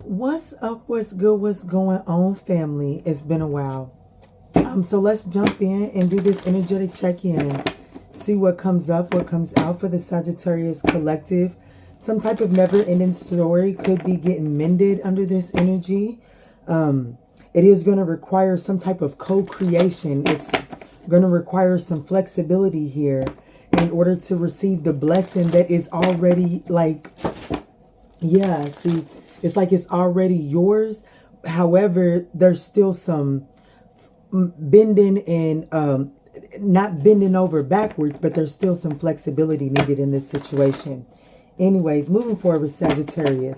What's up? What's good? What's going on, family? It's been a while. So let's jump in and do this energetic check-in. See what comes up, what comes out for the Sagittarius collective. Some type of never-ending story could be getting mended under this energy. It is going to require some type of co-creation. It's going to require some flexibility here in order to receive the blessing that is already like, yeah, see, it's like it's already yours. However, there's still some bending and not bending over backwards, but there's still some flexibility needed in this situation. Anyways, moving forward with Sagittarius.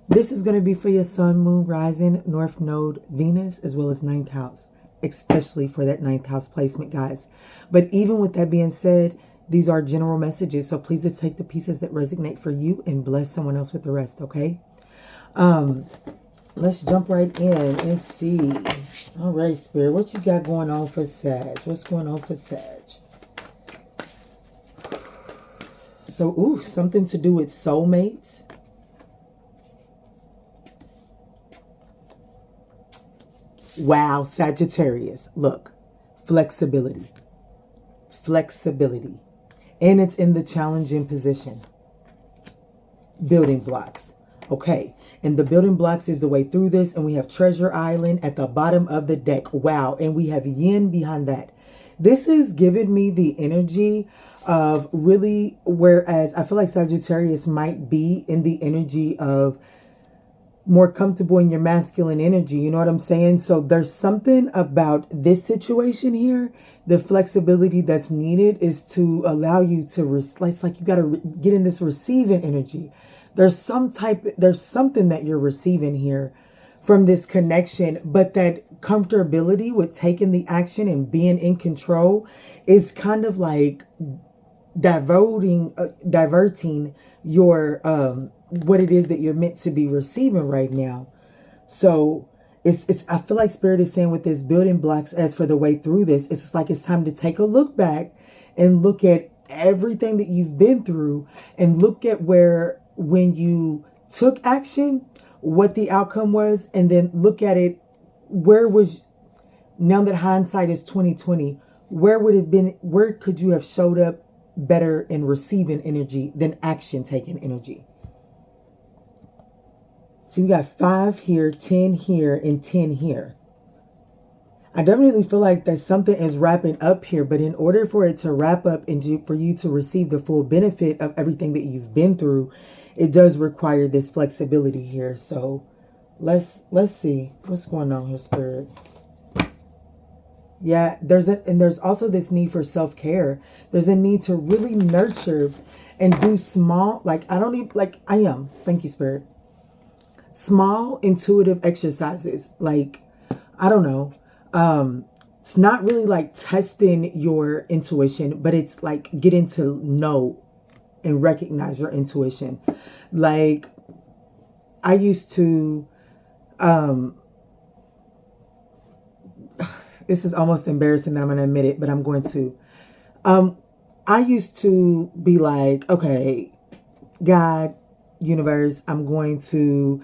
This is going to be for your sun, moon, rising, north node, Venus, as well as ninth house, especially for that ninth house placement, guys. But even with that being said, these are general messages. So please just take the pieces that resonate for you and bless someone else with the rest, okay? Let's jump right in and see. All right, Spirit, what you got going on for Sag? What's going on for Sag? So, ooh, something to do with soulmates. Wow, Sagittarius. Look, flexibility. Flexibility. And it's in the challenging position. Building blocks. Okay, and the building blocks is the way through this, and we have Treasure Island at the bottom of the deck. Wow, and we have Yin behind that. This is giving me the energy of really, whereas I feel like Sagittarius might be in the energy of more comfortable in your masculine energy. You know what I'm saying? So there's something about this situation here. The flexibility that's needed is to allow you to, it's like you got to get in this receiving energy. There's something that you're receiving here from this connection, but that comfortability with taking the action and being in control is kind of like diverting your, what it is that you're meant to be receiving right now. So it's I feel like Spirit is saying with this building blocks as for the way through this, it's like it's time to take a look back and look at everything that you've been through and look at where, when you took action, what the outcome was, and then look at it, where was, now that hindsight is 2020, where would have been, where could you have showed up better in receiving energy than action taking energy? So we got 5 here, 10 here, and 10 here. I definitely feel like that something is wrapping up here, but in order for it to wrap up and for you to receive the full benefit of everything that you've been through, it does require this flexibility here. So let's see what's going on here, Spirit. Yeah, there's also this need for self-care. There's a need to really nurture and do small, like thank you, Spirit. Small intuitive exercises, like, I don't know. It's not really like testing your intuition, but it's like getting to know and recognize your intuition. Like, I used to, this is almost embarrassing that I'm going to admit it, but I'm going to. I used to be like, okay, God, universe, I'm going to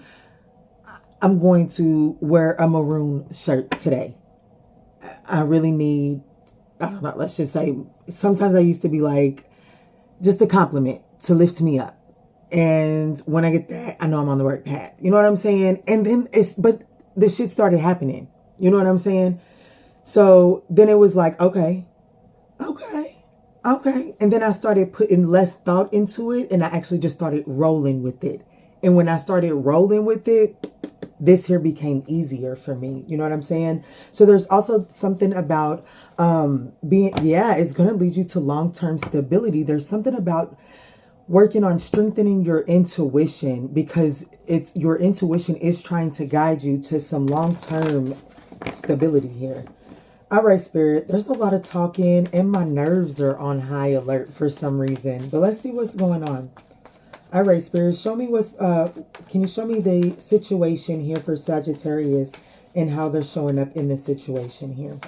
wear a maroon shirt today. I really need, I don't know, let's just say, sometimes I used to be like, just a compliment to lift me up. And when I get that, I know I'm on the right path. You know what I'm saying? And then but the shit started happening. You know what I'm saying? So then it was like, okay. And then I started putting less thought into it, and I actually just started rolling with it. And when I started rolling with it, this here became easier for me. You know what I'm saying? So there's also something about it's going to lead you to long-term stability. There's something about working on strengthening your intuition, because your intuition is trying to guide you to some long-term stability here. All right, Spirit, there's a lot of talking and my nerves are on high alert for some reason, but let's see what's going on. All right, Spirit, show me can you show me the situation here for Sagittarius and how they're showing up in the situation here?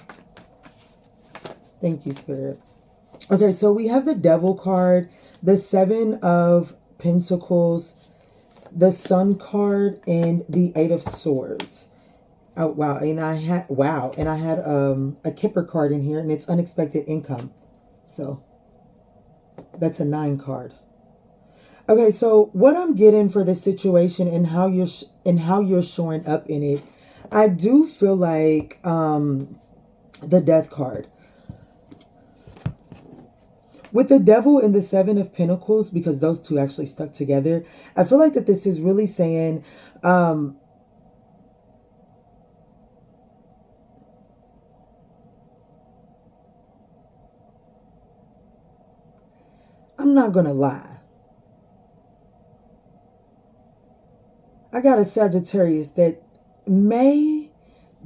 Thank you, Spirit. Okay, so we have the Devil card, the 7 of Pentacles, the Sun card and the Eight of Swords. Oh wow, and I had a Kipper card in here, and it's unexpected income. So that's a 9 card. Okay, so what I'm getting for this situation and how you're showing up in it, I do feel like the Death card. With the Devil and the Seven of Pentacles, because those two actually stuck together, I feel like that this is really saying I'm not going to lie. I got a Sagittarius that may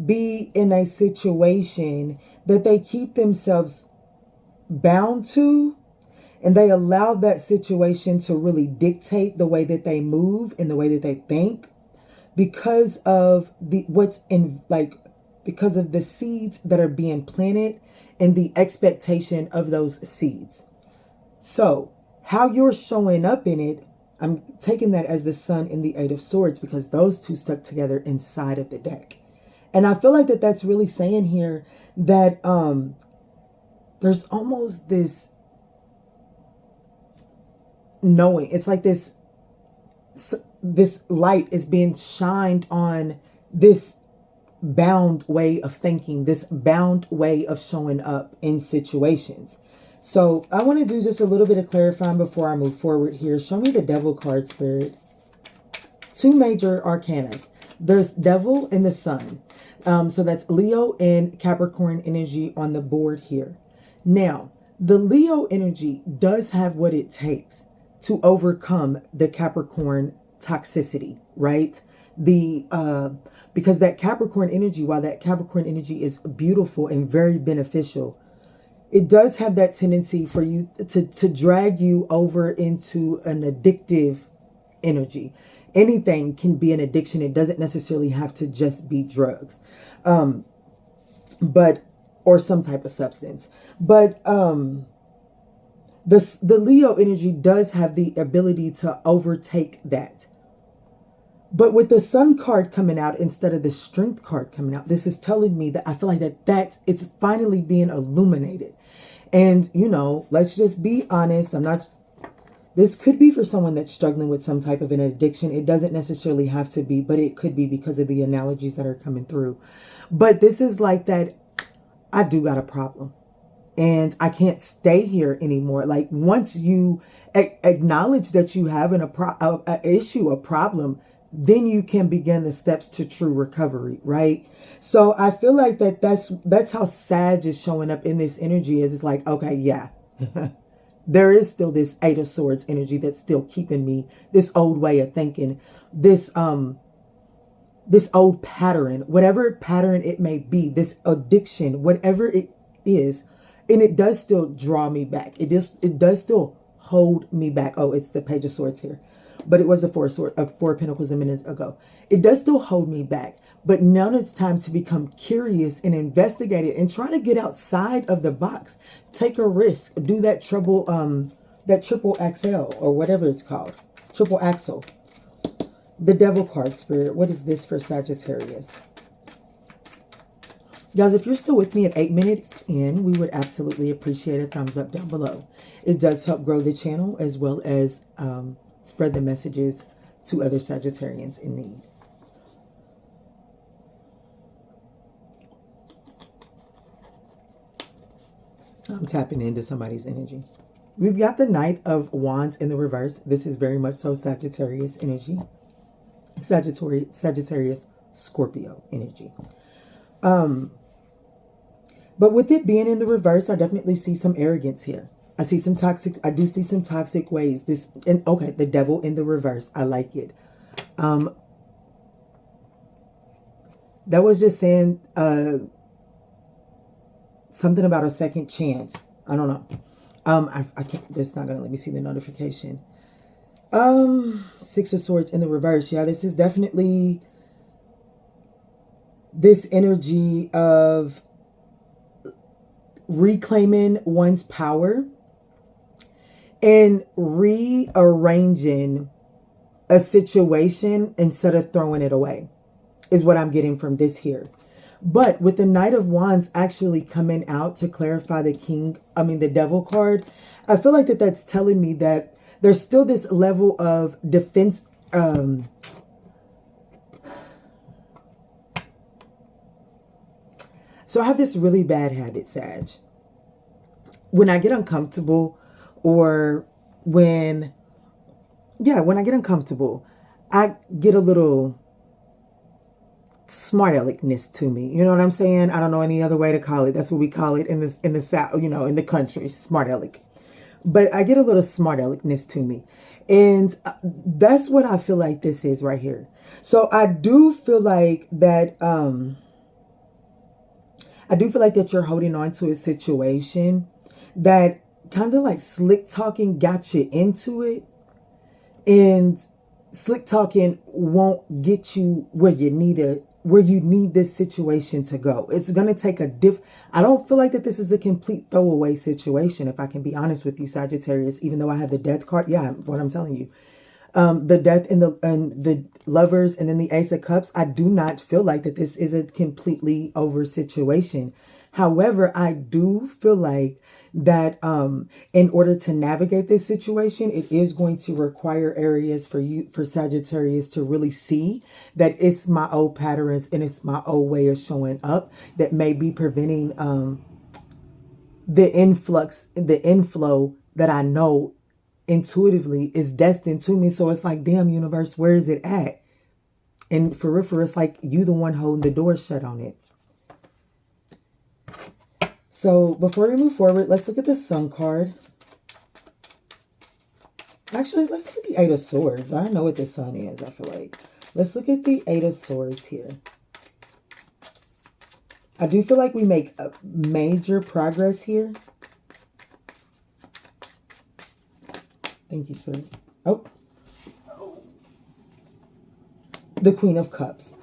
be in a situation that they keep themselves bound to, and they allow that situation to really dictate the way that they move and the way that they think because of because of the seeds that are being planted and the expectation of those seeds. So how you're showing up in it, I'm taking that as the Sun and the Eight of Swords because those two stuck together inside of the deck. And I feel like that's really saying here that there's almost this knowing. It's like this light is being shined on this bound way of thinking, this bound way of showing up in situations. So I want to do just a little bit of clarifying before I move forward here. Show me the Devil card, Spirit. 2 major arcanas. There's Devil and the Sun. So that's Leo and Capricorn energy on the board here. Now, the Leo energy does have what it takes to overcome the Capricorn toxicity, right? Because that Capricorn energy, while that Capricorn energy is beautiful and very beneficial, it does have that tendency for you to drag you over into an addictive energy. Anything can be an addiction. It doesn't necessarily have to just be drugs, or some type of substance. But the Leo energy does have the ability to overtake that. But with the Sun card coming out instead of the Strength card coming out, this is telling me that I feel like it's finally being illuminated. And, let's just be honest. This could be for someone that's struggling with some type of an addiction. It doesn't necessarily have to be, but it could be because of the analogies that are coming through. But this is like that, I do got a problem. And I can't stay here anymore. Like once you acknowledge that you have a problem, then you can begin the steps to true recovery, right? So I feel like that's how Sag is showing up in this energy. Is it's like, okay, yeah, there is still this Eight of Swords energy that's still keeping me, this old way of thinking, this old pattern, whatever pattern it may be, this addiction, whatever it is, and it does still draw me back. It does still hold me back. Oh, it's the Page of Swords here. But it was the Four of Pentacles a minute ago. It does still hold me back. But now it's time to become curious and investigate it and try to get outside of the box. Take a risk. Do that triple axle or whatever it's called. Triple axle. The Devil card, Spirit. What is this for Sagittarius? Guys, if you're still with me at 8 minutes in, we would absolutely appreciate a thumbs up down below. It does help grow the channel as well as spread the messages to other Sagittarians in need. I'm tapping into somebody's energy. We've got the Knight of Wands in the reverse. This is very much so Sagittarius energy. Sagittarius Scorpio energy. But with it being in the reverse, I definitely see some arrogance here. I do see some toxic ways. The Devil in the reverse. I like it. That was just saying something about a second chance. I don't know. I can't, that's not gonna let me see the notification. Six of Swords in the reverse. Yeah, this is definitely this energy of reclaiming one's power and rearranging a situation instead of throwing it away, is what I'm getting from this here. But with the Knight of Wands actually coming out to clarify the Devil card, I feel like that's telling me that there's still this level of defense. So I have this really bad habit, Sag. When I get uncomfortable, or when I get uncomfortable, I get a little smart aleckness to me. You know what I'm saying? I don't know any other way to call it. That's what we call it in the South, in the country, smart aleck. But I get a little smart aleckness to me. And that's what I feel like this is right here. So I do feel like that you're holding on to a situation that kind of like slick talking got you into it. And slick talking won't get you where you need this situation to go. It's going to take I don't feel like that this is a complete throwaway situation, if I can be honest with you, Sagittarius, even though I have the Death card. Yeah, what I'm telling you. The Death and the Lovers, and then the Ace of Cups. I do not feel like that this is a completely over situation. However, I do feel like that in order to navigate this situation, it is going to require areas for Sagittarius to really see that it's my old patterns and it's my old way of showing up that may be preventing the inflow that I know intuitively is destined to me. So it's like, damn, universe, where is it at? And for real, it's like you the one holding the door shut on it. So before we move forward, let's look at the Sun card. Actually, let's look at the Eight of Swords. I know what the Sun is, I feel like. Let's look at the Eight of Swords here. I do feel like we make a major progress here. Thank you, Spirit. Oh. The Queen of Cups.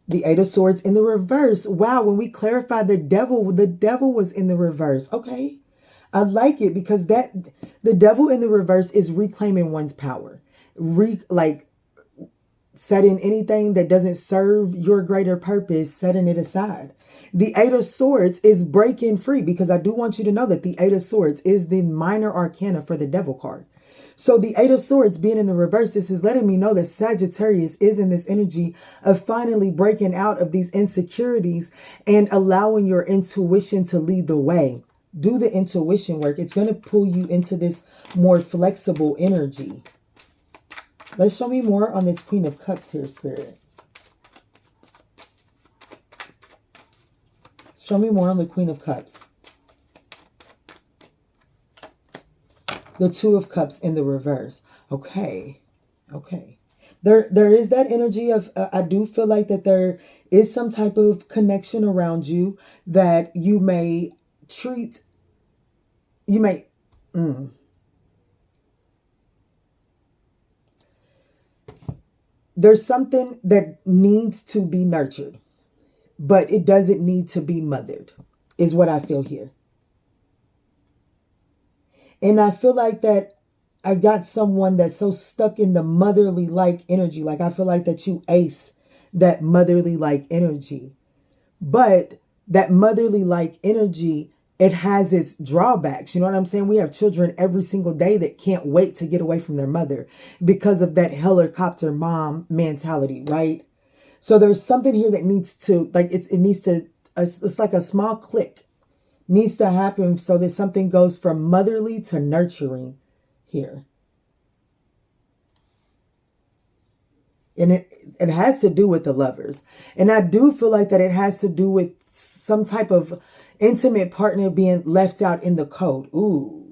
The Eight of Swords in the reverse. Wow, when we clarified the devil was in the reverse. Okay. I like it because the devil in the reverse is reclaiming one's power. Setting anything that doesn't serve your greater purpose, setting it aside. The Eight of Swords is breaking free, because I do want you to know that the Eight of Swords is the minor arcana for the Devil card. So the Eight of Swords being in the reverse, this is letting me know that Sagittarius is in this energy of finally breaking out of these insecurities and allowing your intuition to lead the way. Do the intuition work. It's going to pull you into this more flexible energy. Let's show me more on this Queen of Cups here, Spirit. Show me more on the Queen of Cups. The Two of Cups in the reverse. Okay. Okay. There is that energy of, I do feel like that there is some type of connection around you that you may treat, there's something that needs to be nurtured, but it doesn't need to be mothered, is what I feel here. And I feel like that I got someone that's so stuck in the motherly-like energy. Like, I feel like that you ace that motherly-like energy. But that motherly-like energy, it has its drawbacks. You know what I'm saying? We have children every single day that can't wait to get away from their mother because of that helicopter mom mentality, right? So there's something here that needs to, like, it's like a small click needs to happen so that something goes from motherly to nurturing here. And it has to do with the Lovers. And I do feel like that it has to do with some type of intimate partner being left out in the cold. Ooh.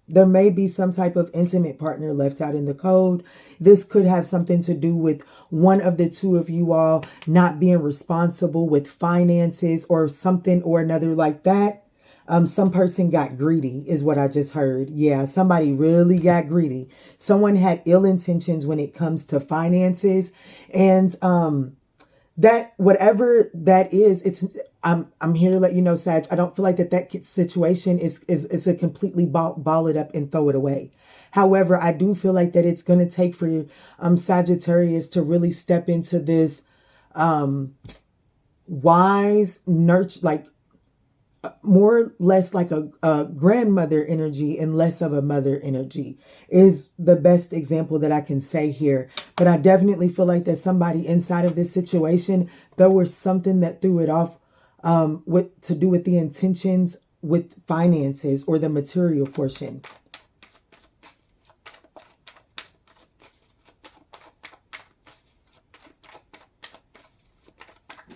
There may be some type of intimate partner left out in the cold. This could have something to do with one of the two of you all not being responsible with finances or something or another like that. Some person got greedy is what I just heard. Yeah, somebody really got greedy. Someone had ill intentions when it comes to finances. And that whatever that is, I'm here to let you know, Sag, I don't feel like that situation is a completely ball it up and throw it away. However, I do feel like that it's going to take for you, Sagittarius, to really step into this wise nurture, like more or less like a grandmother energy and less of a mother energy is the best example that I can say here. But I definitely feel like there's somebody inside of this situation, there was something that threw it off with to do with the intentions with finances or the material portion.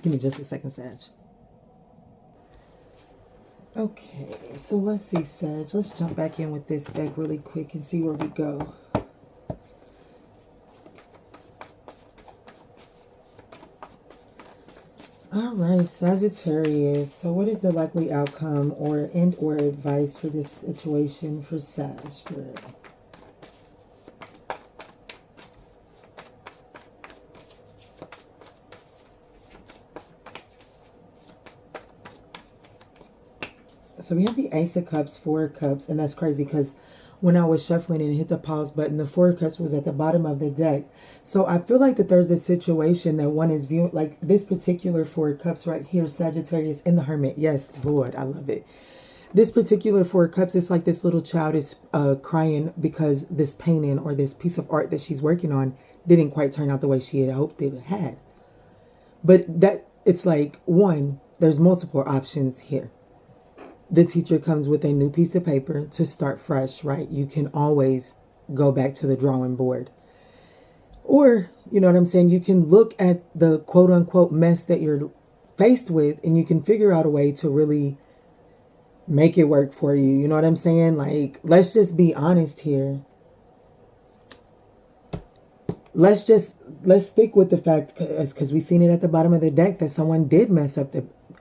Give me just a second, Sag. Okay, so let's see, Sag. Let's jump back in with this deck really quick and see where we go. All right, Sagittarius. So what is the likely outcome or advice for this situation for Sag? Spirit? So we have the Ace of Cups, Four of Cups, and that's crazy because when I was shuffling and hit the pause button, the Four of Cups was at the bottom of the deck. So I feel like that there's a situation that one is viewing, like this particular Four of Cups right here, Sagittarius in the Hermit. Yes, Lord, I love it. This particular Four of Cups is like this little child is crying because this painting or this piece of art that she's working on didn't quite turn out the way she had hoped it had. But that it's like, one, there's multiple options here. The teacher comes with a new piece of paper to start fresh, right? You can always go back to the drawing board. Or, you know what I'm saying? You can look at the quote unquote mess that you're faced with and you can figure out a way to really make it work for you. You know what I'm saying? Like, let's just be honest here. Let's stick with the fact, because we've seen it at the bottom of the deck, that someone did mess up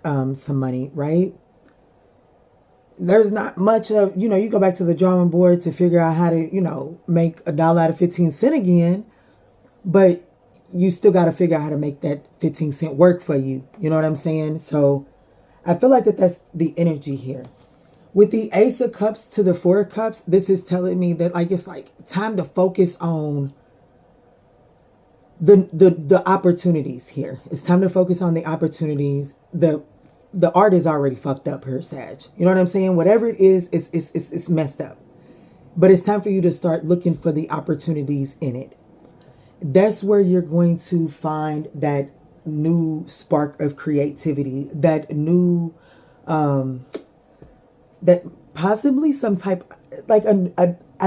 some money, right? There's not much of, you go back to the drawing board to figure out how to, make $1 out of 15 cents again, but you still got to figure out how to make that 15 cent work for you. You know what I'm saying? So I feel like that's the energy here. With the Ace of Cups to the Four of Cups, this is telling me that it's like time to focus on the opportunities here. It's time to focus on the opportunities. The art is already fucked up here, Sag. You know what I'm saying? Whatever it is, it's messed up. But it's time for you to start looking for the opportunities in it. That's where you're going to find that new spark of creativity, that new, that possibly some type, I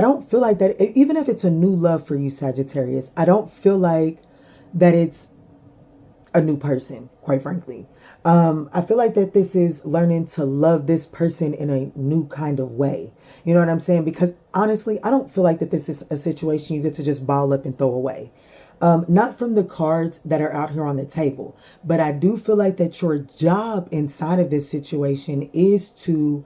don't feel like that, even if it's a new love for you, Sagittarius, I don't feel like that it's a new person, quite frankly. I feel like that this is learning to love this person in a new kind of way. You know what I'm saying? Because honestly, I don't feel like that this is a situation you get to just ball up and throw away. Not from the cards that are out here on the table, but I do feel like that your job inside of this situation is to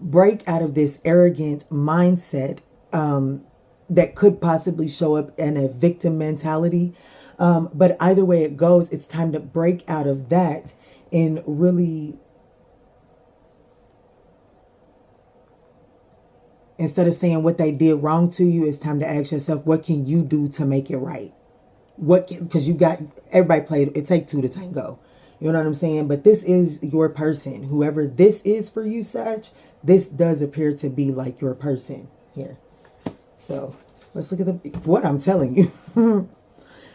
break out of this arrogant mindset that could possibly show up in a victim mentality. But either way it goes, it's time to break out of that and really, instead of saying what they did wrong to you, it's time to ask yourself, what can you do to make it right? Because everybody played, it take two to tango. You know what I'm saying? But this is your person. Whoever this is for you, Sag, this does appear to be like your person here. So let's look at what I'm telling you.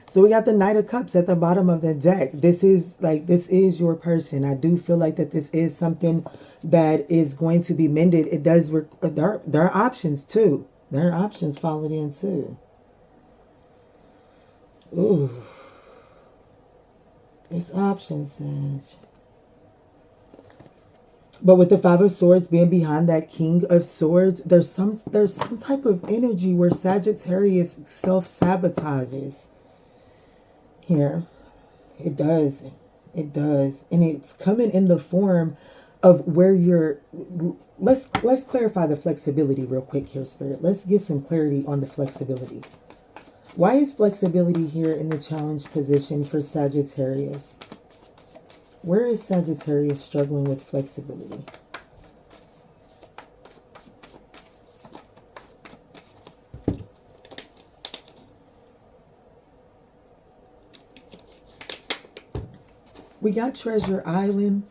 So we got the Knight of Cups at the bottom of the deck. This is your person. I do feel like that this is something that is going to be mended. It does, there are options too. There are options followed in too. Ooh. There's options, Sag. But with the Five of Swords being behind that King of Swords, there's some type of energy where Sagittarius self-sabotages. Here. It does. And it's coming in the form of where you're. Let's clarify the flexibility real quick here, Spirit. Let's get some clarity on the flexibility. Why is flexibility here in the challenge position for Sagittarius? Where is Sagittarius struggling with flexibility? We got Treasure Island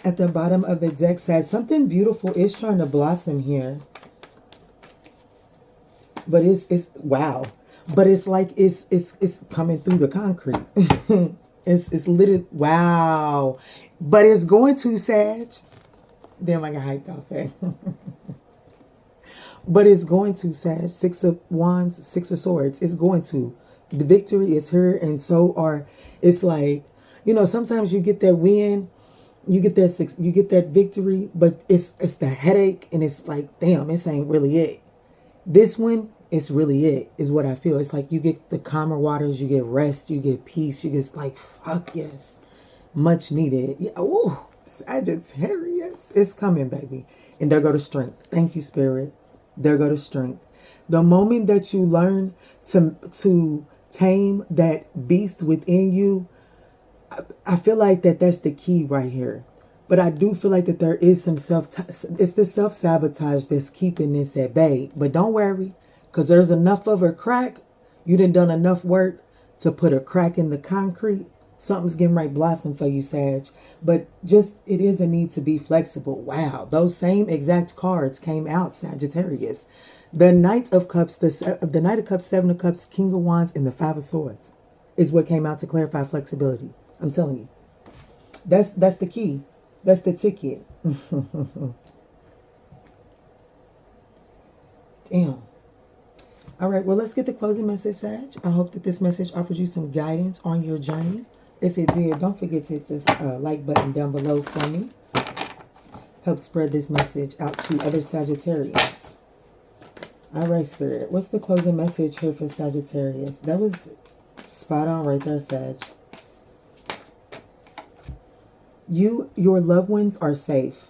at the bottom of the deck. Says something beautiful is trying to blossom here. But it's wow. But it's like it's coming through the concrete. it's literally wow. But it's going to, Sag. Damn, I got hyped off that. But it's going to, Sag. Six of Wands, Six of Swords. It's going to. The victory is here, and so are. It's like, you know, sometimes you get that win, you get that victory, but it's the headache, and it's like, damn, this ain't really it. This one, it's really it, is what I feel. It's like you get the calmer waters, you get rest, you get peace, you get like, fuck yes, much needed. Yeah, ooh, Sagittarius, it's coming, baby. And there go to strength. Thank you, Spirit. There go to strength. The moment that you learn to tame that beast within you, I feel like that's the key right here. But I do feel like that there is some it's the self-sabotage that's keeping this at bay. But don't worry, because there's enough of a crack. You done enough work to put a crack in the concrete. Something's getting right blossom for you, Sag. But just, it is a need to be flexible. Wow, those same exact cards came out, Sagittarius. The Knight of Cups, the Knight of Cups, Seven of Cups, King of Wands, and the Five of Swords is what came out to clarify flexibility. I'm telling you. That's the key. That's the ticket. Damn. All right, well, let's get the closing message, Sag. I hope that this message offers you some guidance on your journey. If it did, don't forget to hit this like button down below for me. Help spread this message out to other Sagittarians. All right, Spirit. What's the closing message here for Sagittarius? That was spot on right there, Sag. Your loved ones are safe.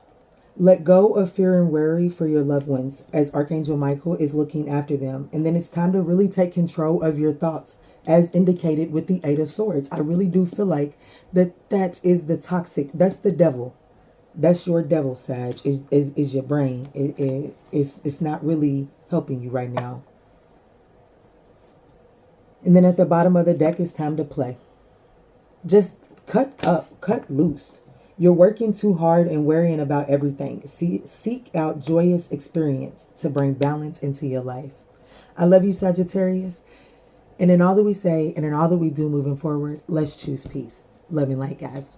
Let go of fear and worry for your loved ones as Archangel Michael is looking after them. And then it's time to really take control of your thoughts, as indicated with the Eight of Swords. I really do feel like that is the toxic. That's the devil. That's your devil, Sag, is your brain. It's not really helping you right now. And then at the bottom of the deck, it's time to play. Just cut loose. You're working too hard and worrying about everything. Seek out joyous experience to bring balance into your life. I love you, Sagittarius. And in all that we say and in all that we do moving forward, let's choose peace. Love and light, guys.